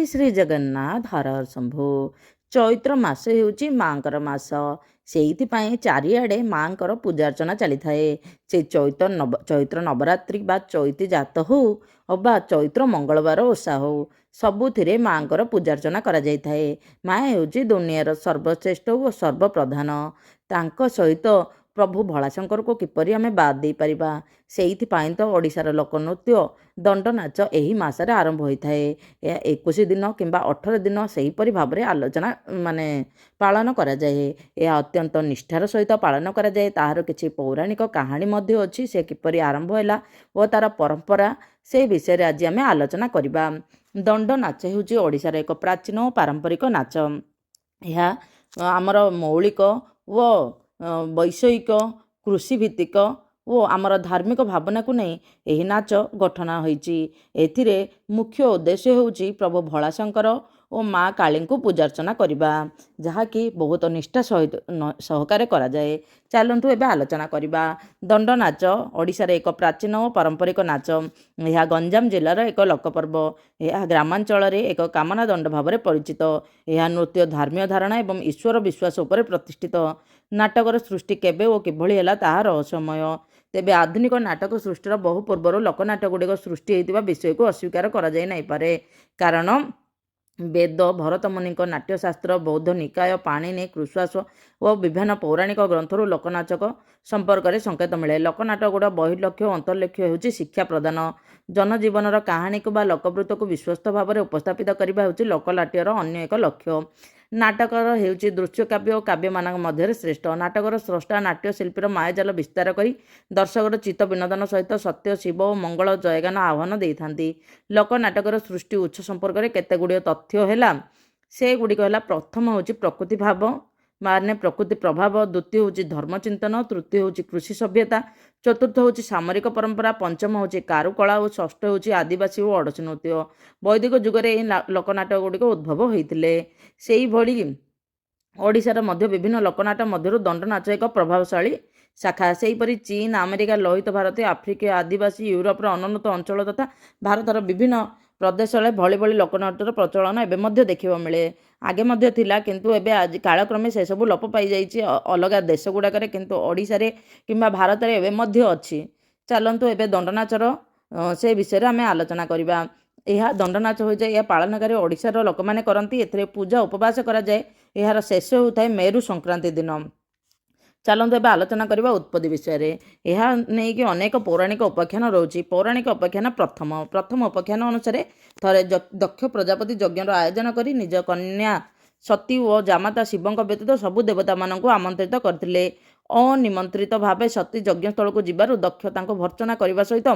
ଜୟ ଶ୍ରୀ ଜଗନ୍ନାଥ ହର ହର ଶମ୍ଭୁ। ଚୈତ୍ର ମାସ ହେଉଛି ମାଙ୍କର ମାସ। ସେଇଥିପାଇଁ ଚାରିଆଡ଼େ ମାଙ୍କର ପୂଜାର୍ଚ୍ଚନା ଚାଲିଥାଏ। ସେ ଚୈତ୍ର ନବରାତ୍ରି ବା ଚୈତି ଜାତ ହଉ ଅବା ଚୈତ୍ର ମଙ୍ଗଳବାର ଓଷା ହଉ, ସବୁଥିରେ ମାଙ୍କର ପୂଜାର୍ଚ୍ଚନା କରାଯାଇଥାଏ। ମା ହେଉଛି ଦୁନିଆର ସର୍ବଶ୍ରେଷ୍ଠ ଓ ସର୍ବପ୍ରଧାନ। ତାଙ୍କ ସହିତ ପ୍ରଭୁ ଭୋଳାଶଙ୍କରକୁ କିପରି ଆମେ ବାଦ୍ ଦେଇପାରିବା? ସେଇଥିପାଇଁ ତ ଓଡ଼ିଶାର ଲୋକନୃତ୍ୟ ଦଣ୍ଡନାଚ ଏହି ମାସରେ ଆରମ୍ଭ ହୋଇଥାଏ। ଏହା 21 ଦିନ କିମ୍ବା 18 ଦିନ ସେହିପରି ଭାବରେ ପାଳନ କରାଯାଏ। ଏହା ଅତ୍ୟନ୍ତ ନିଷ୍ଠାର ସହିତ ପାଳନ କରାଯାଏ। ତାହାର କିଛି ପୌରାଣିକ କାହାଣୀ ମଧ୍ୟ ଅଛି। ସେ କିପରି ଆରମ୍ଭ ହେଲା ଓ ତା'ର ପରମ୍ପରା, ସେ ବିଷୟରେ ଆଜି ଆମେ ଆଲୋଚନା କରିବା। ଦଣ୍ଡନାଚ ହେଉଛି ଓଡ଼ିଶାର ଏକ ପ୍ରାଚୀନ ଓ ପାରମ୍ପରିକ ନାଚ। ଏହା ଆମର ମୌଳିକ ଓ ବୈଷୟିକ, କୃଷିଭିତ୍ତିକ ଓ ଆମର ଧାର୍ମିକ ଭାବନାକୁ ନେଇ ଏହି ନାଚ ଗଠନ ହୋଇଛି। ଏଥିରେ ମୁଖ୍ୟ ଉଦ୍ଦେଶ୍ୟ ହେଉଛି ପ୍ରଭୁ ଭୋଳାଶଙ୍କର ଓ ମା କାଳୀଙ୍କୁ ପୂଜାର୍ଚ୍ଚନା କରିବା, ଯାହାକି ବହୁତ ନିଷ୍ଠା ସହକାରେ କରାଯାଏ। ଚାଲନ୍ତୁ ଏବେ ଆଲୋଚନା କରିବା। ଦଣ୍ଡନାଚ ଓଡ଼ିଶାର ଏକ ପ୍ରାଚୀନ ଓ ପାରମ୍ପରିକ ନାଚ। ଏହା ଗଞ୍ଜାମ ଜିଲ୍ଲାର ଏକ ଲୋକପର୍ବ। ଏହା ଗ୍ରାମାଞ୍ଚଳରେ ଏକ କାମନା ଦଣ୍ଡ ଭାବରେ ପରିଚିତ। ଏହା ନୃତ୍ୟ, ଧର୍ମୀୟ ଧାରଣା ଏବଂ ଈଶ୍ୱର ବିଶ୍ୱାସ ଉପରେ ପ୍ରତିଷ୍ଠିତ। ନାଟକର ସୃଷ୍ଟି କେବେ ଓ କିଭଳି ହେଲା ତାହା ରହସ୍ୟମୟ। ତେବେ ଆଧୁନିକ ନାଟକ ସୃଷ୍ଟିର ବହୁ ପୂର୍ବରୁ ଲୋକନାଟକଗୁଡ଼ିକ ସୃଷ୍ଟି ହୋଇଥିବା ବିଷୟକୁ ଅସ୍ୱୀକାର କରାଯାଇ ନାଇପାରେ। କାରଣ ବେଦ, ଭରତମୁନିଙ୍କ ନାଟ୍ୟଶାସ୍ତ୍ର, ବୌଦ୍ଧ ନିକାୟ, ପାଣିନି, କୃଶ୍ୱାସ ଓ ବିଭିନ୍ନ ପୌରାଣିକ ଗ୍ରନ୍ଥରୁ ଲୋକନାଚକ ସମ୍ପର୍କରେ ସଂକେତ ମିଳେ। ଲୋକନାଟକଗୁଡ଼ିକ ବହିର୍ଲକ୍ଷ୍ୟ ଓ ଅନ୍ତର୍ଲକ୍ଷ୍ୟ ହେଉଛି ଶିକ୍ଷା ପ୍ରଦାନ। ଜନଜୀବନର କାହାଣୀକୁ ବା ଲୋକବୃତ୍ତକୁ ବିଶ୍ୱସ୍ତ ଭାବରେ ଉପସ୍ଥାପିତ କରିବା ହେଉଛି ଲୋକନାଟ୍ୟର ଅନ୍ୟ ଏକ ଲକ୍ଷ୍ୟ। ନାଟକର ହେଉଛି ଦୃଶ୍ୟକାବ୍ୟ ଓ କାବ୍ୟମାନଙ୍କ ମଧ୍ୟରେ ଶ୍ରେଷ୍ଠ। ନାଟକର ସ୍ରଷ୍ଟା ନାଟ୍ୟଶିଳ୍ପୀର ମାୟାଜାଲ ବିସ୍ତାର କରି ଦର୍ଶକର ଚିତ୍ତ ବିନୋଦନ ସହିତ ସତ୍ୟ, ଶିବ ଓ ମଙ୍ଗଳ ଜୟଗାନ ଆହ୍ୱାନ ଦେଇଥାନ୍ତି। ଲୋକନାଟକର ସୃଷ୍ଟି ଉତ୍ସ ସମ୍ପର୍କରେ କେତେଗୁଡ଼ିଏ ତଥ୍ୟ ହେଲା। ସେଗୁଡ଼ିକ ହେଲା, ପ୍ରଥମ ହେଉଛି ପ୍ରକୃତି ଭାବ ପ୍ରକୃତି ପ୍ରଭାବ, ଦ୍ୱିତୀୟ ହେଉଛି ଧର୍ମଚିନ୍ତନ, ତୃତୀୟ ହେଉଛି କୃଷି ସଭ୍ୟତା, ଚତୁର୍ଥ ହେଉଛି ସାମରିକ ପରମ୍ପରା, ପଞ୍ଚମ ହେଉଛି କାରୁକଳା ଓ ଷଷ୍ଠ ହେଉଛି ଆଦିବାସୀ ଓ ଓଡ଼ିଶୀ ନୃତ୍ୟ। ବୈଦିକ ଯୁଗରେ ଏହି ଲୋକନାଟକ ଗୁଡ଼ିକ ଉଦ୍ଭବ ହୋଇଥିଲେ। ସେହିଭଳି ଓଡ଼ିଶାର ମଧ୍ୟ ବିଭିନ୍ନ ଲୋକନାଟ ମଧ୍ୟରୁ ଦଣ୍ଡନାଚ ଏକ ପ୍ରଭାବଶାଳୀ ଶାଖା। ସେହିପରି ଚୀନ, ଆମେରିକା, ଲୋହିତ ଭାରତୀୟ, ଆଫ୍ରିକୀୟ, ଆଦିବାସୀ, ୟୁରୋପର ଅନୁନ୍ନତ ଅଞ୍ଚଳ ତଥା ଭାରତର ବିଭିନ୍ନ ପ୍ରଦେଶରେ ଭଳି ଭଳି ଲୋକନାଟ୍ୟର ପ୍ରଚଳନ ଏବେ ମଧ୍ୟ ଦେଖିବାକୁ ମିଳେ। ଆଗେ ମଧ୍ୟ ଥିଲା, କିନ୍ତୁ ଏବେ ଆଜି କାଳକ୍ରମେ ସେସବୁ ଲୋପ ପାଇଯାଇଛି ଅଲଗା ଦେଶ ଗୁଡ଼ାକରେ, କିନ୍ତୁ ଓଡ଼ିଶାରେ କିମ୍ବା ଭାରତରେ ଏବେ ମଧ୍ୟ ଅଛି। ଚାଲନ୍ତୁ ଏବେ ଦଣ୍ଡନାଚର ସେ ବିଷୟରେ ଆମେ ଆଲୋଚନା କରିବା। ଏହା ଦଣ୍ଡନାଚ ହୋଇଯାଏ। ଏହା ପାଳନକାରୀ ଓଡ଼ିଶାର ଲୋକମାନେ କରନ୍ତି। ଏଥିରେ ପୂଜା ଉପବାସ କରାଯାଏ। ଏହାର ଶେଷ ହେଉଥାଏ ମେରୁ ସଂକ୍ରାନ୍ତି ଦିନ। ଚାଲନ୍ତୁ ଏବେ ଆଲୋଚନା କରିବା ଉତ୍ପତ୍ତି ବିଷୟରେ। ଏହା ନେଇକି ଅନେକ ପୌରାଣିକ ଉପାଖ୍ୟାନ ରହୁଛି। ପୌରାଣିକ ଉପାଖ୍ୟାନ ପ୍ରଥମ ଉପାଖ୍ୟାନ ଅନୁସାରେ ଥରେ ଦକ୍ଷ ପ୍ରଜାପତି ଯଜ୍ଞର ଆୟୋଜନ କରି ନିଜ କନ୍ୟା ସତୀ ଓ ଜାମାତା ଶିବଙ୍କ ବ୍ୟତୀତ ସବୁ ଦେବତାମାନଙ୍କୁ ଆମନ୍ତ୍ରିତ କରିଥିଲେ। ଅନିମନ୍ତ୍ରିତ ଭାବେ ସତୀ ଯଜ୍ଞସ୍ଥଳକୁ ଯିବାରୁ ଦକ୍ଷ ତାଙ୍କୁ ଭର୍ତ୍ସନା କରିବା ସହିତ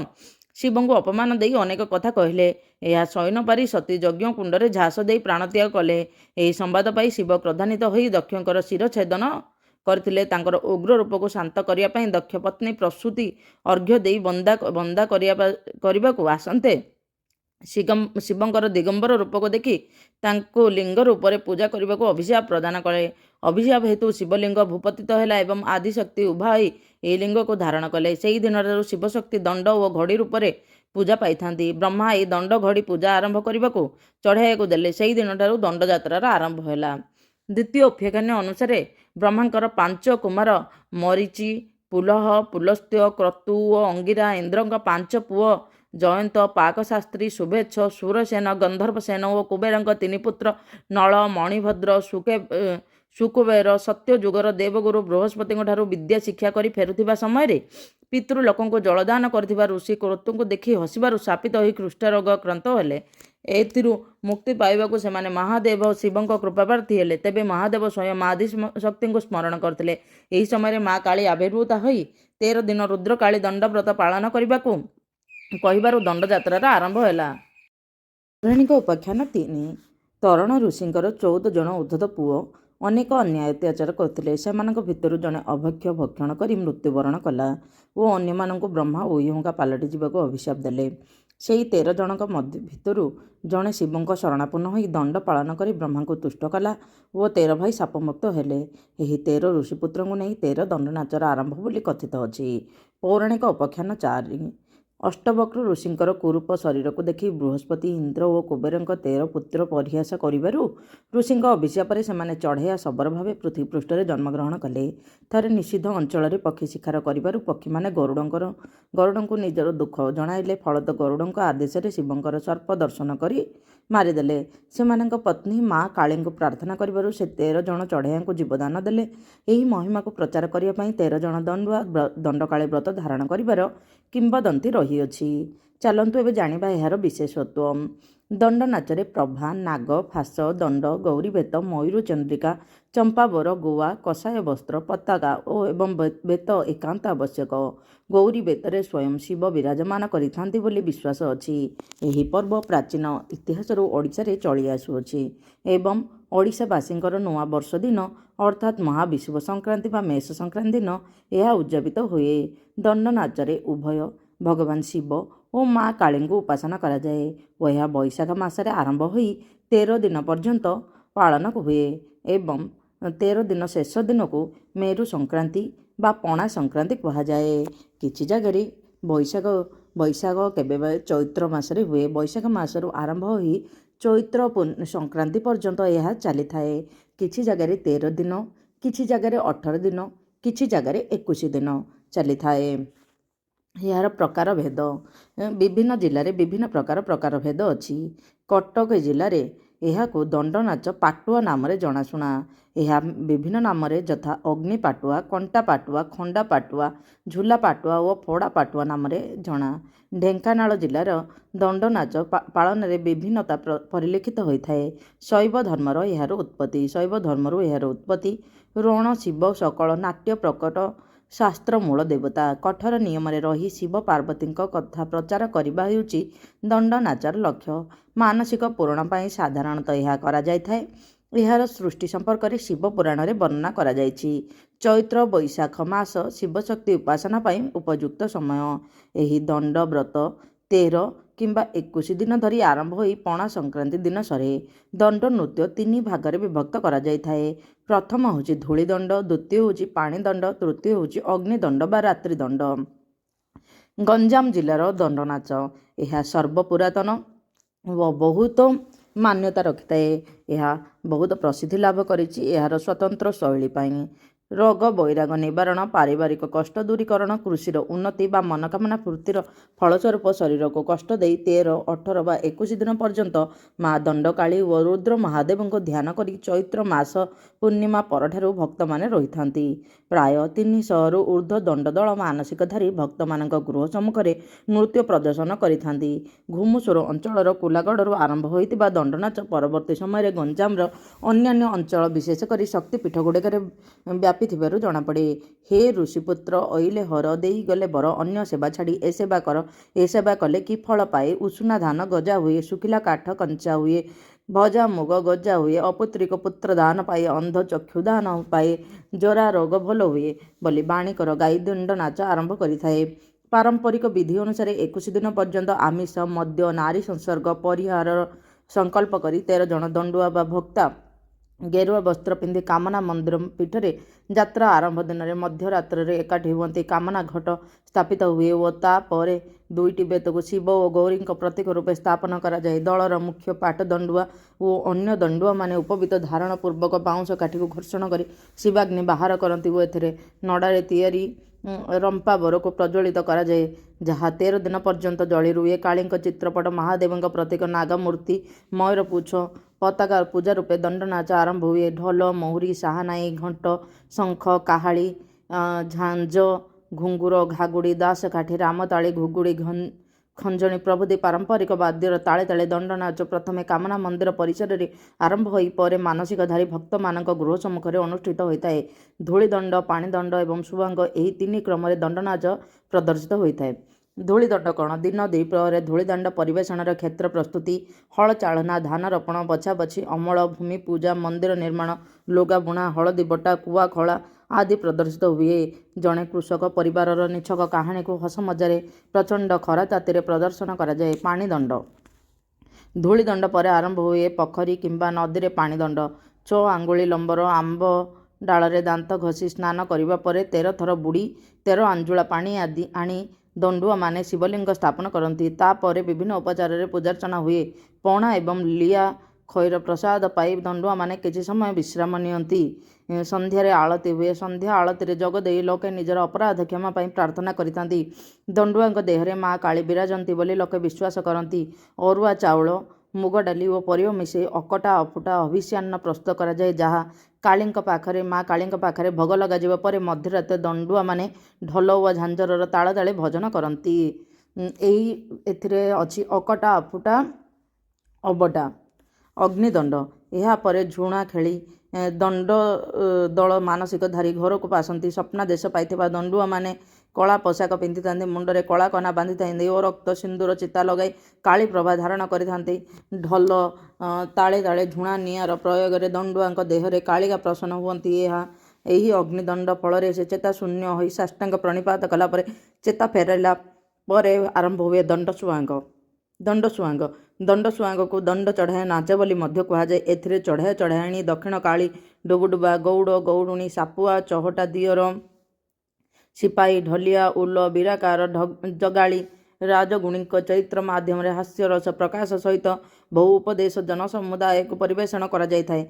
ଶିବଙ୍କୁ ଅପମାନ ଦେଇ ଅନେକ କଥା କହିଲେ। ଏହା ସହି ନ ପାରି ସତୀ ଯଜ୍ଞ କୁଣ୍ଡରେ ଝାସ ଦେଇ ପ୍ରାଣତ୍ୟାଗ କଲେ। ଏହି ସମ୍ବାଦ ପାଇ ଶିବ କ୍ରୋଧାନ୍ୱିତ ହୋଇ ଦକ୍ଷଙ୍କର ଶିରଚ୍ଛେଦନ କରିଥିଲେ। ତାଙ୍କର ଉଗ୍ର ରୂପକୁ ଶାନ୍ତ କରିବା ପାଇଁ ଦକ୍ଷ ପତ୍ନୀ ପ୍ରସୂତି ଅର୍ଘ୍ୟ ଦେଇ ବନ୍ଦା କରିବାକୁ ଆସନ୍ତେ ଶିବଙ୍କର ଦିଗମ୍ବର ରୂପକୁ ଦେଖି ତାଙ୍କୁ ଲିଙ୍ଗ ରୂପରେ ପୂଜା କରିବାକୁ ଅଭିଶାପ ପ୍ରଦାନ କଲେ। ଅଭିଶାପ ହେତୁ ଶିବଲିଙ୍ଗ ଭୂପତିତ ହେଲା ଏବଂ ଆଦିଶକ୍ତି ଉଭା ହୋଇ ଏହି ଲିଙ୍ଗକୁ ଧାରଣ କଲେ। ସେହି ଦିନଠାରୁ ଶିବଶକ୍ତି ଦଣ୍ଡ ଓ ଘଡ଼ି ରୂପରେ ପୂଜା ପାଇଥାନ୍ତି। ବ୍ରହ୍ମା ଏହି ଦଣ୍ଡ ଘଡ଼ି ପୂଜା ଆରମ୍ଭ କରିବାକୁ ଚଢ଼ାଇବାକୁ ଦେଲେ। ସେହି ଦିନଠାରୁ ଦଣ୍ଡଯାତ୍ରାର ଆରମ୍ଭ ହେଲା। ଦ୍ୱିତୀୟ ଉପାଖ୍ୟାନ ଅନୁସାରେ ବ୍ରହ୍ମାଙ୍କର 5 କୁମାର ମରୀଚି, ପୁଲହ, ପୁଲସ୍ତ୍ୟ, କ୍ରତୁ ଓ ଅଙ୍ଗିରା, ଇନ୍ଦ୍ରଙ୍କ 5 ପୁଅ ଜୟନ୍ତ, ପାକଶାସ୍ତ୍ରୀ, ଶୁଭେଚ୍ଛ, ଶୂରସେନ, ଗନ୍ଧର୍ବସେନ ଓ କୁବେରଙ୍କ 3 ପୁତ୍ର ନଳ, ମଣିଭଦ୍ର, ସୁକୁବେର ସତ୍ୟ ଯୁଗର ଦେବଗୁରୁ ବୃହସ୍ପତିଙ୍କ ଠାରୁ ବିଦ୍ୟା ଶିକ୍ଷା କରି ଫେରୁଥିବା ସମୟରେ ପିତୃଲୋକଙ୍କୁ ଜଳଦାନ କରିଥିବା ଋଷି କ୍ରତୁଙ୍କୁ ଦେଖି ହସିବାରୁ ଶାପିତ ହୋଇ କୁଷ୍ଠରୋଗ ଆକ୍ରାନ୍ତ ହେଲେ। ଏଥିରୁ ମୁକ୍ତି ପାଇବାକୁ ସେମାନେ ମହାଦେବ ଶିବଙ୍କ କୃପାପ୍ରାର୍ଥୀ ହେଲେ। ତେବେ ମହାଦେବ ସ୍ୱୟଂ ମା ଆଦିଶକ୍ତିଙ୍କୁ ସ୍ମରଣ କରିଥିଲେ। ଏହି ସମୟରେ ମା କାଳୀ ଆବିର୍ଭୂତ ହୋଇ 13 ଦିନ ରୁଦ୍ରକାଳୀ ଦଣ୍ଡବ୍ରତ ପାଳନ କରିବାକୁ କହିବାରୁ ଦଣ୍ଡଯାତ୍ରାର ଆରମ୍ଭ ହେଲା। ପୌରାଣିକ ଉପାଖ୍ୟାନ 3। ତରଣ ଋଷିଙ୍କର 14 ଜଣ ଉଦ୍ଧତ ପୁଅ ଅନେକ ଅନ୍ୟାୟ ଅତ୍ୟାଚାର କରୁଥିଲେ। ସେମାନଙ୍କ ଭିତରୁ ଜଣେ ଅଭକ୍ଷ୍ୟ ଭକ୍ଷଣ କରି ମୃତ୍ୟୁବରଣ କଲା ଓ ଅନ୍ୟମାନଙ୍କୁ ବ୍ରହ୍ମା ଉଇହୁଙ୍କା ପାଲଟି ଯିବାକୁ ଅଭିଶାପ ଦେଲେ। ସେହି 13 ଜଣଙ୍କ ଭିତରୁ ଜଣେ ଶିବଙ୍କ ଶରଣାପନ୍ନ ହୋଇ ଦଣ୍ଡ ପାଳନ କରି ବ୍ରହ୍ମାଙ୍କୁ ତୁଷ୍ଟ କଲା ଓ 13 ଭାଇ ଶାପମୁକ୍ତ ହେଲେ। ଏହି 13 ଋଷିପୁତ୍ରଙ୍କୁ ନେଇ 13 ଦଣ୍ଡନାଚର ଆରମ୍ଭ ବୋଲି କଥିତ ଅଛି। ପୌରାଣିକ ଉପାଖ୍ୟାନ 4। ଅଷ୍ଟବକ୍ର ଋଷିଙ୍କର କୁରୂପ ଶରୀରକୁ ଦେଖି ବୃହସ୍ପତି, ଇନ୍ଦ୍ର ଓ କୁବେରଙ୍କ 13 ପୁତ୍ର ପରିହାସ କରିବାରୁ ଋଷିଙ୍କ ଅଭିଶାପରେ ସେମାନେ ଚଢ଼େୟା ଶବର ଭାବେ ପୃଥିବୀ ପୃଷ୍ଠରେ ଜନ୍ମଗ୍ରହଣ କଲେ। ଥରେ ନିଷିଦ୍ଧ ଅଞ୍ଚଳରେ ପକ୍ଷୀ ଶିକାର କରିବାରୁ ପକ୍ଷୀମାନେ ଗରୁଡ଼ଙ୍କୁ ନିଜର ଦୁଃଖ ଜଣାଇଲେ। ଫଳତଃ ଗରୁଡ଼ଙ୍କ ଆଦେଶରେ ଶିବଙ୍କର ସର୍ପ ଦର୍ଶନ କରି ମାରିଦେଲେ। ସେମାନଙ୍କ ପତ୍ନୀ ମା କାଳୀଙ୍କୁ ପ୍ରାର୍ଥନା କରିବାରୁ ସେ 13 ଜଣ ଚଢ଼େୟାଙ୍କୁ ଜୀବଦାନ ଦେଲେ। ଏହି ମହିମାକୁ ପ୍ରଚାର କରିବା ପାଇଁ 13 ଜଣ ଦଣ୍ଡୁଆ ଦଣ୍ଡକାଳୀ ବ୍ରତ ଧାରଣ କରିବାର କିମ୍ବଦନ୍ତୀ ରହିଅଛି। ଚାଲନ୍ତୁ ଏବେ ଜାଣିବା ଏହାର ବିଶେଷତ୍ୱ। ଦଣ୍ଡ ନାଚରେ ପ୍ରଭା, ନାଗ, ଫାସ, ଦଣ୍ଡ, ଗୌରୀ ବେତ, ମୟୂର ଚନ୍ଦ୍ରିକା, ଚମ୍ପାବର, ଗୋଆ, କଷାୟ ବସ୍ତ୍ର, ପତାକା ଓ ଏବଂ ବେତ ଏକାନ୍ତ ଆବଶ୍ୟକ। ଗୌରୀ ବେତରେ ସ୍ୱୟଂ ଶିବ ବିରାଜମାନ କରିଥାନ୍ତି ବୋଲି ବିଶ୍ୱାସ ଅଛି। ଏହି ପର୍ବ ପ୍ରାଚୀନ ଇତିହାସରୁ ଓଡ଼ିଶାରେ ଚଳି ଆସୁଅଛି ଏବଂ ଓଡ଼ିଶାବାସୀଙ୍କର ନୂଆ ବର୍ଷ ଦିନ ଅର୍ଥାତ୍ ମହାବିଷୁବ ସଂକ୍ରାନ୍ତି ବା ମେଷ ସଂକ୍ରାନ୍ତି ଦିନ ଏହା ଉଦ୍ଯାପିତ ହୁଏ। ଦଣ୍ଡ ନାଚରେ ଉଭୟ ଭଗବାନ ଶିବ ଓ ମା କାଳୀଙ୍କୁ ଉପାସନା କରାଯାଏ ଓ ଏହା ବୈଶାଖ ମାସରେ ଆରମ୍ଭ ହୋଇ 13 ଦିନ ପର୍ଯ୍ୟନ୍ତ ପାଳନ ହୁଏ ଏବଂ 13 ଦିନ ଶେଷ ଦିନକୁ ମେରୁ ସଂକ୍ରାନ୍ତି ବା ପଣା ସଂକ୍ରାନ୍ତି କୁହାଯାଏ। କିଛି ଜାଗାରେ ବୈଶାଖ କେବେ ଚୈତ୍ର ମାସରେ ହୁଏ। ବୈଶାଖ ମାସରୁ ଆରମ୍ଭ ହୋଇ ଚୈତ୍ର ସଂକ୍ରାନ୍ତି ପର୍ଯ୍ୟନ୍ତ ଏହା ଚାଲିଥାଏ। କିଛି ଜାଗାରେ 13 ଦିନ, କିଛି ଜାଗାରେ 18 ଦିନ, କିଛି ଜାଗାରେ 21 ଦିନ ଚାଲିଥାଏ। ଏହାର ପ୍ରକାର ଭେଦ ବିଭିନ୍ନ ଜିଲ୍ଲାରେ ବିଭିନ୍ନ ପ୍ରକାର ଭେଦ ଅଛି। କଟକ ଜିଲ୍ଲାରେ ଏହାକୁ ଦଣ୍ଡ ନାଚ ପାଟୁଆ ନାମରେ ଜଣାଶୁଣା। ଏହା ବିଭିନ୍ନ ନାମରେ ଯଥା ଅଗ୍ନି ପାଟୁଆ, କଣ୍ଟା ପାଟୁଆ, ଖଣ୍ଡା ପାଟୁଆ, ଝୁଲା ପାଟୁଆ ଓ ଫୋଡ଼ା ପାଟୁଆ ନାମରେ ଜଣା। ଢେଙ୍କାନାଳ ଜିଲ୍ଲାର ଦଣ୍ଡ ନାଚ ପାଳନରେ ବିଭିନ୍ନତା ପରିଲକ୍ଷିତ ହୋଇଥାଏ। ଶୈବ ଧର୍ମରୁ ଏହାର ଉତ୍ପତ୍ତି। ରୋଣ ଶିବ ସକଳ ନାଟ୍ୟ ପ୍ରକଟ ଶାସ୍ତ୍ର ମୂଳ ଦେବତା। କଠୋର ନିୟମରେ ରହି ଶିବ ପାର୍ବତୀଙ୍କ କଥା ପ୍ରଚାର କରିବା ହେଉଛି ଦଣ୍ଡ ନାଚର ଲକ୍ଷ୍ୟ। ମାନସିକ ପୂରଣ ପାଇଁ ସାଧାରଣତଃ ଏହା କରାଯାଇଥାଏ। ଏହାର ସୃଷ୍ଟି ସମ୍ପର୍କରେ ଶିବ ପୁରାଣରେ ବର୍ଣ୍ଣନା କରାଯାଇଛି। ଚୈତ୍ର ବୈଶାଖ ମାସ ଶିବଶକ୍ତି ଉପାସନା ପାଇଁ ଉପଯୁକ୍ତ ସମୟ। ଏହି ଦଣ୍ଡ ବ୍ରତ 13 କିମ୍ବା 21 ଦିନ ଧରି ଆରମ୍ଭ ହୋଇ ପଣା ସଂକ୍ରାନ୍ତି ଦିନ ସରେ। ଦଣ୍ଡ ନୃତ୍ୟ 3 ଭାଗରେ ବିଭକ୍ତ କରାଯାଇଥାଏ। ପ୍ରଥମ ହେଉଛି ଧୂଳି ଦଣ୍ଡ, ଦ୍ୱିତୀୟ ହେଉଛି ପାଣି ଦଣ୍ଡ, ତୃତୀୟ ହେଉଛି ଅଗ୍ନି ଦଣ୍ଡ ବା ରାତ୍ରି ଦଣ୍ଡ। ଗଞ୍ଜାମ ଜିଲ୍ଲାର ଦଣ୍ଡ ନାଚ ଏହା ସର୍ବପୁରାତନ ଓ ବହୁତ ମାନ୍ୟତା ରଖିଥାଏ। ଏହା ବହୁତ ପ୍ରସିଦ୍ଧି ଲାଭ କରିଛି ଏହାର ସ୍ୱତନ୍ତ୍ର ଶୈଳୀ ପାଇଁ। ରୋଗ ବୈରାଗ ନିବାରଣ, ପାରିବାରିକ କଷ୍ଟ ଦୂରୀକରଣ, କୃଷିର ଉନ୍ନତି ବା ମନୋକାମନା ପୂର୍ତ୍ତିର ଫଳସ୍ୱରୂପ ଶରୀରକୁ କଷ୍ଟ ଦେଇ 13, 18 ବା 21 ଦିନ ପର୍ଯ୍ୟନ୍ତ ମା ଦଣ୍ଡକାଳୀ ଓ ରୁଦ୍ର ମହାଦେବଙ୍କୁ ଧ୍ୟାନ କରି ଚୈତ୍ର ମାସ ପୂର୍ଣ୍ଣିମା ପରଠାରୁ ଭକ୍ତମାନେ ରହିଥାନ୍ତି। ପ୍ରାୟ 300ରୁ ଊର୍ଦ୍ଧ୍ୱ ଦଣ୍ଡ ଦଳ ମାନସିକ ଧାରୀ ଭକ୍ତମାନଙ୍କ ଗୃହ ସମ୍ମୁଖରେ ନୃତ୍ୟ ପ୍ରଦର୍ଶନ କରିଥାନ୍ତି। ଘୁମୁସୋର ଅଞ୍ଚଳର କୁଲାଗଡ଼ରୁ ଆରମ୍ଭ ହୋଇଥିବା ଦଣ୍ଡନାଚ ପରବର୍ତ୍ତୀ ସମୟରେ ଗଞ୍ଜାମର ଅନ୍ୟାନ୍ୟ ଅଞ୍ଚଳ ବିଶେଷ କରି ଶକ୍ତିପୀଠଗୁଡ଼ିକରେ ବ୍ୟାପିଥିବାରୁ ଜଣାପଡ଼େ। ହେ ଋଷିପୁତ୍ର, ଅଇଲେ ହର, ଦେଇଗଲେ ବର, ଅନ୍ୟ ସେବା ଛାଡ଼ି ଏ ସେବା କର। ଏ ସେବା କଲେ କି ଫଳ ପାଏ? ଉଷୁନା ଧାନ ଗଜା ହୁଏ, ଶୁଖିଲା କାଠ କଞ୍ଚା ହୁଏ, ଭଜା ମୁଗ ଗଜା ହୁଏ, ଅପୁତ୍ରିକ ପୁତ୍ର ଦାନ ପାଏ, ଅନ୍ଧ ଚକ୍ଷୁ ଦାନ ପାଏ, ଜରା ରୋଗ ଭଲ ହୁଏ ବୋଲି ବାଣୀକର ଗାଇ ଦଣ୍ଡ ନାଚ ଆରମ୍ଭ କରିଥାଏ। ପାରମ୍ପରିକ ବିଧି ଅନୁସାରେ 21 ଦିନ ପର୍ଯ୍ୟନ୍ତ ଆମିଷ, ମଦ୍ୟ, ନାରୀ ସଂସର୍ଗ ପରିହାରର ସଂକଳ୍ପ କରି 13 ଜଣ ଦଣ୍ଡୁଆ ବା ଭକ୍ତା ଗେରୁଆ ବସ୍ତ୍ର ପିନ୍ଧି କାମନା ମନ୍ଦିର ପୀଠରେ ଯାତ୍ରା ଆରମ୍ଭ ଦିନରେ ମଧ୍ୟରାତ୍ରରେ ଏକାଠି ହୁଅନ୍ତି। କାମନା ଘଟ ସ୍ଥାପିତ ହୁଏ ଓ ତାପରେ 2ଟି ବେତକୁ ଶିବ ଓ ଗୌରୀଙ୍କ ପ୍ରତୀକ ରୂପେ ସ୍ଥାପନ କରାଯାଏ। ଦଳର ମୁଖ୍ୟ ପାଟ ଦଣ୍ଡୁଆ ଓ ଅନ୍ୟ ଦଣ୍ଡୁଆମାନେ ଉପବୀତ ଧାରଣ ପୂର୍ବକ ବାଉଁଶ କାଠିକୁ ଘର୍ଷଣ କରି ଶିବାଗ୍ନି ବାହାର କରନ୍ତି ଓ ଏଥିରେ ନଡ଼ାରେ ତିଆରି ରମ୍ପା ବରକୁ ପ୍ରଜ୍ୱଳିତ କରାଯାଏ, ଯାହା 13 ଦିନ ପର୍ଯ୍ୟନ୍ତ ଜଳି ରୁହେ। କାଳୀଙ୍କ ଚିତ୍ରପଟ, ମହାଦେବଙ୍କ ପ୍ରତୀକ, ନାଗମୂର୍ତ୍ତି, ମୟୂର ପୁଚ୍ଛ, ପତାକା ପୂଜା ରୂପେ ଦଣ୍ଡ ନାଚ ଆରମ୍ଭ ହୁଏ। ଢୋଲ, ମହୁରୀ, ସାହାନାଇ, ଘଣ୍ଟ, ଶଙ୍ଖ, କାହାଳି, ଝାଞ୍ଜ, ଘୁଙ୍ଗୁର, ଘାଗୁଡ଼ି, ଦାସକାଠି, ରାମତାଳି, ଘୁଗୁଡ଼ି, ଖଞ୍ଜଣି ପ୍ରଭୃତି ପାରମ୍ପରିକ ବାଦ୍ୟର ତାଳେ ତାଳେ ଦଣ୍ଡ ନାଚ ପ୍ରଥମେ କାମନା ମନ୍ଦିର ପରିସରରେ ଆରମ୍ଭ ହୋଇ ପରେ ମାନସିକଧାରୀ ଭକ୍ତମାନଙ୍କ ଗୃହ ସମ୍ମୁଖରେ ଅନୁଷ୍ଠିତ ହୋଇଥାଏ। ଧୂଳି ଦଣ୍ଡ, ପାଣି ଦଣ୍ଡ ଏବଂ ସୁଆଙ୍ଗ ଏହି 3 କ୍ରମରେ ଦଣ୍ଡ ନାଚ ପ୍ରଦର୍ଶିତ ହୋଇଥାଏ। ଧୂଳି ଦଣ୍ଡ କ'ଣ? ଦିନ ଦ୍ୱିପ୍ରହରରେ ଧୂଳିଦଣ୍ଡ ପରିବେଷଣର କ୍ଷେତ୍ର ପ୍ରସ୍ତୁତି, ହଳ ଚାଳନା, ଧାନ ରୋପଣ, ବଛାବଛି, ଅମଳ, ଭୂମି ପୂଜା, ମନ୍ଦିର ନିର୍ମାଣ, ଲୁଗା ବୁଣା, ହଳଦୀ ବଟା, କୁଆ ଖୋଳା ଆଦି ପ୍ରଦର୍ଶିତ ହୁଏ। ଜଣେ କୃଷକ ପରିବାରର ନିଛକ କାହାଣୀକୁ ହସ ମଜାରେ ପ୍ରଚଣ୍ଡ ଖରା ତାତିରେ ପ୍ରଦର୍ଶନ କରାଯାଏ। ପାଣି ଦଣ୍ଡ ଧୂଳି ଦଣ୍ଡ ପରେ ଆରମ୍ଭ ହୁଏ। ପୋଖରୀ କିମ୍ବା ନଦୀରେ ପାଣି ଦଣ୍ଡ 6 ଆଙ୍ଗୁଳି ଲମ୍ବର ଆମ୍ବ ଡାଳରେ ଦାନ୍ତ ଘଷି ସ୍ନାନ କରିବା ପରେ 13 ଥର ବୁଡ଼ି 13 ଆଞ୍ଜୁଳା ପାଣି ଆଣି ଦଣ୍ଡୁଆମାନେ ଶିବଲିଙ୍ଗ ସ୍ଥାପନ କରନ୍ତି। ତାପରେ ବିଭିନ୍ନ ଉପଚାରରେ ପୂଜାର୍ଚ୍ଚନା ହୁଏ। ପଣା ଏବଂ ଲିଆ ଖଇର ପ୍ରସାଦ ପାଇ ଦଣ୍ଡୁଆମାନେ କିଛି ସମୟ ବିଶ୍ରାମ ନିଅନ୍ତି। ସନ୍ଧ୍ୟାରେ ଆଳତି ହୁଏ। ସନ୍ଧ୍ୟା ଆଳତିରେ ଯୋଗ ଦେଇ ଲୋକେ ନିଜର ଅପରାଧ କ୍ଷମା ପାଇଁ ପ୍ରାର୍ଥନା କରିଥାନ୍ତି। ଦଣ୍ଡୁଆଙ୍କ ଦେହରେ ମା କାଳୀ ବିରାଜନ୍ତି ବୋଲି ଲୋକେ ବିଶ୍ୱାସ କରନ୍ତି। ଅରୁଆ ଚାଉଳ, ମୁଗ ଡାଲି ଓ ପରିବା ମିଶାଇ ଅକଟା ଅଫୁଟା ଅଭିଷ୍ୟାନ୍ନ ପ୍ରସ୍ତୁତ କରାଯାଏ, ଯାହା ମା କାଳୀଙ୍କ ପାଖରେ ଭୋଗ ଲଗାଯିବା ପରେ ମଧ୍ୟରାତ୍ରରେ ଦଣ୍ଡୁଆମାନେ ଢୋଲ ଓ ଝାଞ୍ଜରର ତାଳ ତାଳେ ଭଜନ କରନ୍ତି। ଏଥିରେ ଅଛି ଅକଟା ଅଫୁଟା ଅବଟା। ଅଗ୍ନିଦଣ୍ଡ। ଏହାପରେ ଝୁଣା ଖେଳି ଦଣ୍ଡ ଦଳ ମାନସିକଧାରୀ ଘରକୁ ଆସନ୍ତି। ସ୍ୱପ୍ନାଦେଶ ପାଇଥିବା ଦଣ୍ଡୁଆମାନେ କଳା ପୋଷାକ ପିନ୍ଧିଥାନ୍ତି, ମୁଣ୍ଡରେ କଳା କନା ବାନ୍ଧିଥାନ୍ତି ଓ ରକ୍ତ ସିନ୍ଦୁର ଚିତା ଲଗାଇ କାଳୀ ପ୍ରଭା ଧାରଣ କରିଥାନ୍ତି। ଢୋଲ ତାଳେ ତାଳେ ଝୁଣା ନିଆଁର ପ୍ରୟୋଗରେ ଦଣ୍ଡୁଆଙ୍କ ଦେହରେ କାଳିକା ପ୍ରସନ୍ନ ହୁଅନ୍ତି। ଏହି ଅଗ୍ନିଦଣ୍ଡ ଫଳରେ ସେ ଚେତା ଶୂନ୍ୟ ହୋଇ ସାଷ୍ଟାଙ୍ଗ ପ୍ରଣିପାତ କଲାପରେ ଚେତା ଫେରିଲା ପରେ ଆରମ୍ଭ ହୁଏ ଦଣ୍ଡସୁଆଙ୍ଗ। ଦଣ୍ଡସୁଆଙ୍ଗକୁ ଦଣ୍ଡ ଚଢ଼ାଇ ନାଚ ବୋଲି ମଧ୍ୟ କୁହାଯାଏ। ଏଥିରେ ଚଢ଼ାଇ ଚଢ଼ାଇଣୀ, ଦକ୍ଷିଣ କାଳୀ, ଡୁଗୁଡୁବା, ଗଉଡ଼ ଗଉଡ଼ୁଣୀ, ସାପୁଆ, ଚହଟା ଦିଅର, ସିପାହୀ, ଢୋଲିଆ, ଉଲ, ବୀରାକାର, ଜଗାଳି, ରାଜଗୁଣିଙ୍କ ଚରିତ୍ର ମାଧ୍ୟମରେ ହାସ୍ୟରସ ପ୍ରକାଶ ସହିତ ବହୁ ଉପଦେଶ ଜନସମୁଦାୟକୁ ପରିବେଷଣ କରାଯାଇଥାଏ।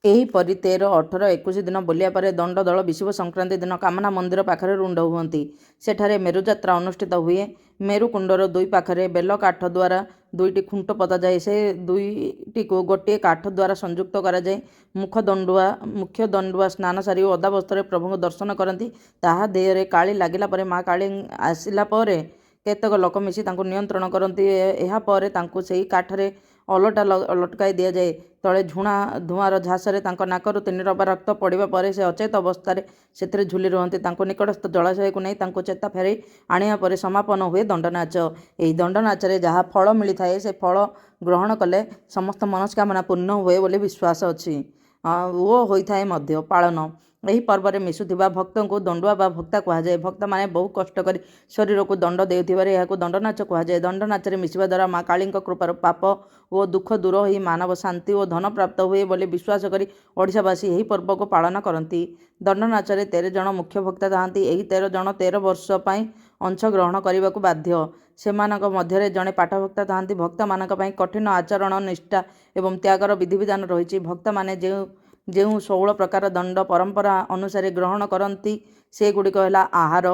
ଏହିପରି 13, 18, 21 ଦିନ ବୁଲିବା ପରେ ଦଣ୍ଡ ଦଳ ବିଷୁବ ସଂକ୍ରାନ୍ତି ଦିନ କାମନା ମନ୍ଦିର ପାଖରେ ରୁଣ୍ଡ ହୁଅନ୍ତି। ସେଠାରେ ମେରୁଯାତ୍ରା ଅନୁଷ୍ଠିତ ହୁଏ। ମେରୁକୁଣ୍ଡର ଦୁଇ ପାଖରେ ବେଲ କାଠ ଦ୍ୱାରା 2ଟି ଖୁଣ୍ଟ ପୋତାଯାଏ। ସେ ଦୁଇଟିକୁ ଗୋଟିଏ କାଠ ଦ୍ୱାରା ସଂଯୁକ୍ତ କରାଯାଏ। ମୁଖ୍ୟ ଦଣ୍ଡୁଆ ସ୍ନାନ ସାରି ଓଦା ବସ୍ତ୍ରରେ ପ୍ରଭୁଙ୍କୁ ଦର୍ଶନ କରନ୍ତି। ତାହା ଦେହରେ କାଳି ଲାଗିଲା ପରେ ମା କାଳୀ ଆସିଲା ପରେ କେତେକ ଲୋକ ମିଶି ତାଙ୍କୁ ନିୟନ୍ତ୍ରଣ କରନ୍ତି। ଏହାପରେ ତାଙ୍କୁ ସେହି କାଠରେ ଅଲଟା ଲଟକାଇ ଦିଆଯାଏ। ତଳେ ଧୂଆଁର ଝାସରେ ତାଙ୍କ ନାକରୁ 3 ଡବା ରକ୍ତ ପଡ଼ିବା ପରେ ସେ ଅଚେତ ଅବସ୍ଥାରେ ସେଥିରେ ଝୁଲି ରୁହନ୍ତି। ତାଙ୍କୁ ନିକଟସ୍ଥ ଜଳାଶୟକୁ ନେଇ ତାଙ୍କୁ ଚେତା ଫେରାଇ ଆଣିବା ପରେ ସମାପନ ହୁଏ ଦଣ୍ଡନାଚ। ଏହି ଦଣ୍ଡନାଚରେ ଯାହା ଫଳ ମିଳିଥାଏ, ସେ ଫଳ ଗ୍ରହଣ କଲେ ସମସ୍ତ ମନସ୍କାମନା ପୂର୍ଣ୍ଣ ହୁଏ ବୋଲି ବିଶ୍ୱାସ ଅଛି ଓ ହୋଇଥାଏ ମଧ୍ୟ ପାଳନ। ଏହି ପର୍ବରେ ମିଶୁଥିବା ଭକ୍ତଙ୍କୁ ଦଣ୍ଡୁଆ ବା ଭକ୍ତା କୁହାଯାଏ। ଭକ୍ତମାନେ ବହୁ କଷ୍ଟ କରି ଶରୀରକୁ ଦଣ୍ଡ ଦେଉଥିବାରୁ ଏହାକୁ ଦଣ୍ଡନାଚ କୁହାଯାଏ। ଦଣ୍ଡନାଚରେ ମିଶିବା ଦ୍ୱାରା ମା କାଳୀଙ୍କ କୃପାରୁ ପାପ ଓ ଦୁଃଖ ଦୂର ହୋଇ ମାନବ ଶାନ୍ତି ଓ ଧନ ପ୍ରାପ୍ତ ହୁଏ ବୋଲି ବିଶ୍ୱାସ କରି ଓଡ଼ିଶାବାସୀ ଏହି ପର୍ବକୁ ପାଳନ କରନ୍ତି। ଦଣ୍ଡନାଚରେ 13 ଜଣ ମୁଖ୍ୟ ଭକ୍ତା ଥାନ୍ତି। ଏହି 13 ଜଣ 13 ବର୍ଷ ପାଇଁ ଅଂଶଗ୍ରହଣ କରିବାକୁ ବାଧ୍ୟ। ସେମାନଙ୍କ ମଧ୍ୟରେ ଜଣେ ପାଠଭକ୍ତା ଥାନ୍ତି। ଭକ୍ତମାନଙ୍କ ପାଇଁ କଠିନ ଆଚରଣ, ନିଷ୍ଠା ଏବଂ ତ୍ୟାଗର ବିଧିବିଧାନ ରହିଛି। ଭକ୍ତମାନେ ଯେଉଁ 16 ପ୍ରକାର ଦଣ୍ଡ ପରମ୍ପରା ଅନୁସାରେ ଗ୍ରହଣ କରନ୍ତି, ସେଗୁଡ଼ିକ ହେଲା ଆହାର,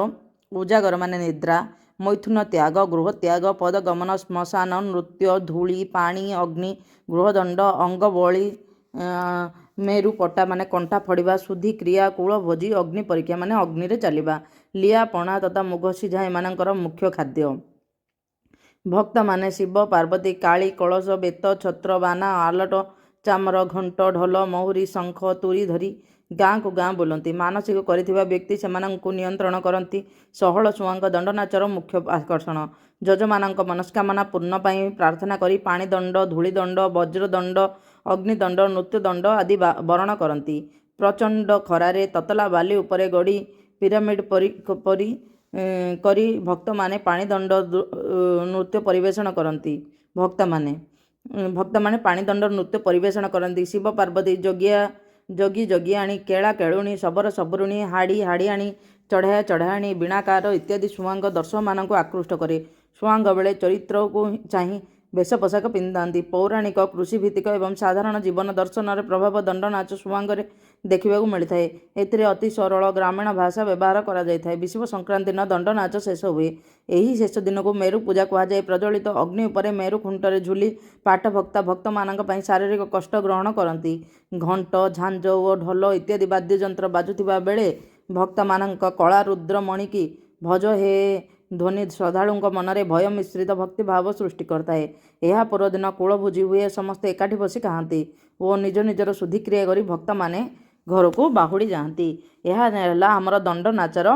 ଉଜାଗର ମାନେ ନିଦ୍ରା, ମୈଥୁନ ତ୍ୟାଗ, ଗୃହତ୍ୟାଗ, ପଦଗମନ, ଶ୍ମଶାନ, ନୃତ୍ୟ, ଧୂଳି, ପାଣି, ଅଗ୍ନି, ଗୃହଦଣ୍ଡ, ଅଙ୍ଗବଳି, ମେରୁ ପଟା ମାନେ କଣ୍ଟା ଫଡ଼ିବା, ଶୁଦ୍ଧି କ୍ରିୟା, କୂଳ ଭୋଜି, ଅଗ୍ନି ପରୀକ୍ଷା ମାନେ ଅଗ୍ନିରେ ଚାଲିବା, ଲିଆ, ପଣା ତଥା ମୁଗ ସିଝା ଏମାନଙ୍କର ମୁଖ୍ୟ ଖାଦ୍ୟ। ଭକ୍ତମାନେ ଶିବ, ପାର୍ବତୀ, କାଳୀ, କଳସ, ବେତ, ଛତ୍ର, ବାନା, ଆଲଟ, ଚାମର, ଘଣ୍ଟ, ଢୋଲ, ମହୁରୀ, ଶଙ୍ଖ, ତୁରୀ ଧରି ଗାଁକୁ ଗାଁ ବୁଲନ୍ତି। ମାନସିକ କରିଥିବା ବ୍ୟକ୍ତି ସେମାନଙ୍କୁ ନିୟନ୍ତ୍ରଣ କରନ୍ତି। ଷୋହଳ ସୁଆଙ୍ଗ ଦଣ୍ଡନାଚର ମୁଖ୍ୟ ଆକର୍ଷଣ। ଯଜମାନଙ୍କ ମନସ୍କାମନା ପୂର୍ଣ୍ଣ ପାଇଁ ପ୍ରାର୍ଥନା କରି ପାଣି ଦଣ୍ଡ, ଧୂଳି ଦଣ୍ଡ, ବଜ୍ର ଦଣ୍ଡ, ଅଗ୍ନିଦଣ୍ଡ, ନୃତ୍ୟଦଣ୍ଡ ଆଦି ବରଣ କରନ୍ତି। ପ୍ରଚଣ୍ଡ ଖରାରେ ତତଲା ବାଲି ଉପରେ ଗଡ଼ି ପିରାମିଡ଼ ପରି କରି ଭକ୍ତମାନେ ପାଣିଦଣ୍ଡ ନୃତ୍ୟ ପରିବେଷଣ କରନ୍ତି। ଭକ୍ତମାନେ ପାଣିଦଣ୍ଡ ନୃତ୍ୟ ପରିବେଷଣ କରନ୍ତି। ଶିବ, ପାର୍ବତୀ, ଯୋଗୀ ଯୋଗିଆଣୀ, କେଳା କେଳୁଣୀ, ଶବର ଶବରୁଣୀ, ହାଡ଼ି ହାଡ଼ିଆଣୀ, ଚଢ଼ାୟା ଚଢ଼ାୟାଣୀ, ବୀଣାକାର ଇତ୍ୟାଦି ସୁଆଙ୍ଗ ଦର୍ଶକମାନଙ୍କୁ ଆକୃଷ୍ଟ କରେ। ସୁଆଙ୍ଗ ବେଳେ ଚରିତ୍ରକୁ ଚାହିଁ ବେଶ ପୋଷାକ ପିନ୍ଧିଥାନ୍ତି। ପୌରାଣିକ, କୃଷିଭିତ୍ତିକ ଏବଂ ସାଧାରଣ ଜୀବନ ଦର୍ଶନର ପ୍ରଭାବ ଦଣ୍ଡନାଚ ସୁଆଙ୍ଗରେ ଦେଖିବାକୁ ମିଳିଥାଏ। ଏଥିରେ ଅତି ସରଳ ଗ୍ରାମୀଣ ଭାଷା ବ୍ୟବହାର କରାଯାଇଥାଏ। ବିଷୁବ ସଂକ୍ରାନ୍ତି ଦିନ ଦଣ୍ଡନାଚ ଶେଷ ହୁଏ। ଏହି ଶେଷ ଦିନକୁ ମେରୁ ପୂଜା କୁହାଯାଏ। ପ୍ରଜ୍ୱଳିତ ଅଗ୍ନି ଉପରେ ମେରୁ ଖୁଣ୍ଟରେ ଝୁଲି ପାଠଭକ୍ତା ଭକ୍ତମାନଙ୍କ ପାଇଁ ଶାରୀରିକ କଷ୍ଟ ଗ୍ରହଣ କରନ୍ତି। ଘଣ୍ଟ, ଝାଞ୍ଜ ଓ ଢୋଲ ଇତ୍ୟାଦି ବାଦ୍ୟଯନ୍ତ୍ର ବାଜୁଥିବା ବେଳେ ଭକ୍ତମାନଙ୍କ କଳା ରୁଦ୍ର ମଣିକି ଭଜ ହେ ଧ୍ୱନି ଶ୍ରଦ୍ଧାଳୁଙ୍କ ମନରେ ଭୟ ମିଶ୍ରିତ ଭକ୍ତିଭାବ ସୃଷ୍ଟି କରିଥାଏ। ଏହା ପରଦିନ କୂଳଭୋଜି ହୁଏ। ସମସ୍ତେ ଏକାଠି ବସି ଖାଆନ୍ତି ଓ ନିଜ ନିଜର ଶୁଦ୍ଧିକ୍ରିୟା କରି ଭକ୍ତମାନେ ଘରକୁ ବାହୁଡ଼ି ଯାଆନ୍ତି। ଏହା ହେଲା ଆମର ଦଣ୍ଡନାଚର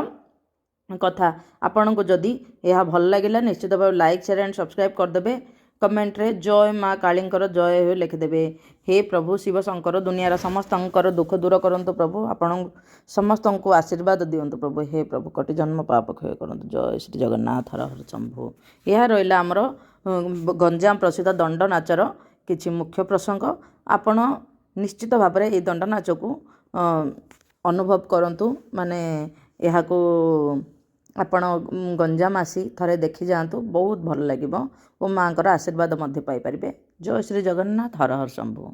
କଥା। ଆପଣଙ୍କୁ ଯଦି ଏହା ଭଲ ଲାଗିଲା ନିଶ୍ଚିତ ଭାବେ ଲାଇକ୍, ସେୟାର ଆଣ୍ଡ ସବସ୍କ୍ରାଇବ୍ କରିଦେବେ। କମେଣ୍ଟରେ ଜୟ ମା କାଳୀଙ୍କର ଜୟ ହେଉ ଲେଖିଦେବେ। ହେ ପ୍ରଭୁ ଶିବ ଶଙ୍କର ଦୁନିଆର ସମସ୍ତଙ୍କର ଦୁଃଖ ଦୂର କରନ୍ତୁ ପ୍ରଭୁ। ଆପଣ ସମସ୍ତଙ୍କୁ ଆଶୀର୍ବାଦ ଦିଅନ୍ତୁ ପ୍ରଭୁ। ହେ ପ୍ରଭୁ କୋଟି ଜନ୍ମ ପାପ କ୍ଷୟ କରନ୍ତୁ। ଜୟ ଶ୍ରୀ ଜଗନ୍ନାଥ ହର ହର ଶମ୍ଭୁ। ଏହା ରହିଲା ଆମର ଗଞ୍ଜାମ ପ୍ରସିଦ୍ଧ ଦଣ୍ଡନାଚର କିଛି ମୁଖ୍ୟ ପ୍ରସଙ୍ଗ। ଆପଣ ନିଶ୍ଚିତ ଭାବରେ ଏହି ଦଣ୍ଡନାଚକୁ ଅନୁଭବ କରନ୍ତୁ, ମାନେ ଏହାକୁ ଆପଣ ଗଞ୍ଜାମ ଆସି ଥରେ ଦେଖି ଯାଆନ୍ତୁ, ବହୁତ ଭଲ ଲାଗିବ ଓ ମାଆଙ୍କର ଆଶୀର୍ବାଦ ମଧ୍ୟ ପାଇପାରିବେ। ଜୟ ଶ୍ରୀ ଜଗନ୍ନାଥ, ହର ହର ଶମ୍ଭୁ।